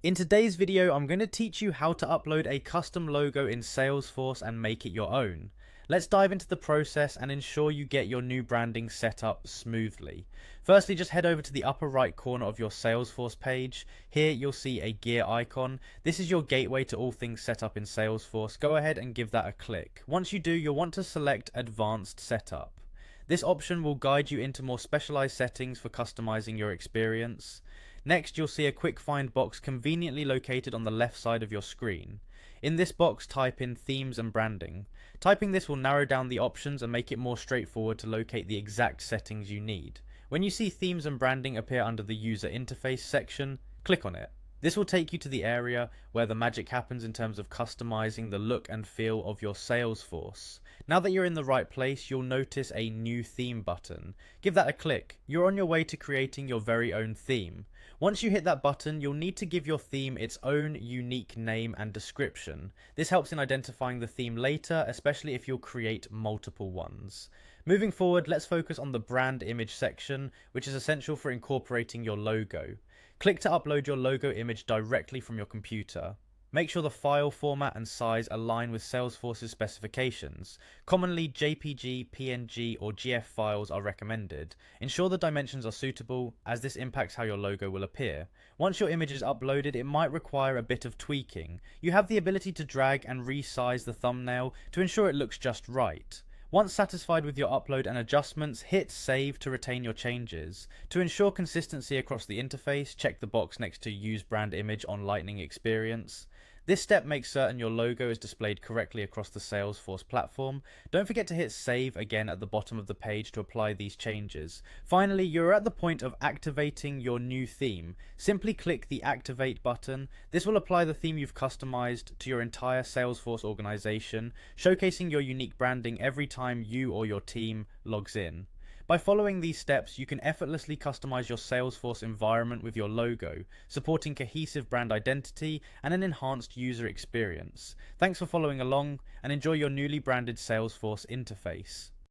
In today's video, I'm going to teach you how to upload a custom logo in Salesforce and make it your own. Let's dive into the process and ensure you get your new branding set up smoothly. Firstly, just head over to the upper right corner of your Salesforce page. Here you'll see a gear icon. This is your gateway to all things set up in Salesforce. Go ahead and give that a click. Once you do, you'll want to select Advanced Setup. This option will guide you into more specialized settings for customizing your experience. Next, you'll see a quick find box conveniently located on the left side of your screen. In this box, type in Themes and Branding. Typing this will narrow down the options and make it more straightforward to locate the exact settings you need. When you see Themes and Branding appear under the User Interface section, click on it. This will take you to the area where the magic happens in terms of customizing the look and feel of your Salesforce. Now that you're in the right place, you'll notice a New Theme button. Give that a click. You're on your way to creating your very own theme. Once you hit that button, you'll need to give your theme its own unique name and description. This helps in identifying the theme later, especially if you'll create multiple ones. Moving forward, let's focus on the brand image section, which is essential for incorporating your logo. Click to upload your logo image directly from your computer. Make sure the file format and size align with Salesforce's specifications. Commonly, JPG, PNG, or GF files are recommended. Ensure the dimensions are suitable, as this impacts how your logo will appear. Once your image is uploaded, it might require a bit of tweaking. You have the ability to drag and resize the thumbnail to ensure it looks just right. Once satisfied with your upload and adjustments, hit save to retain your changes. To ensure consistency across the interface, check the box next to Use Brand Image on Lightning Experience. This step makes certain your logo is displayed correctly across the Salesforce platform. Don't forget to hit save again at the bottom of the page to apply these changes. Finally, you're at the point of activating your new theme. Simply click the Activate button. This will apply the theme you've customized to your entire Salesforce organization, showcasing your unique branding every time you or your team logs in. By following these steps, you can effortlessly customize your Salesforce environment with your logo, supporting cohesive brand identity and an enhanced user experience. Thanks for following along, and enjoy your newly branded Salesforce interface.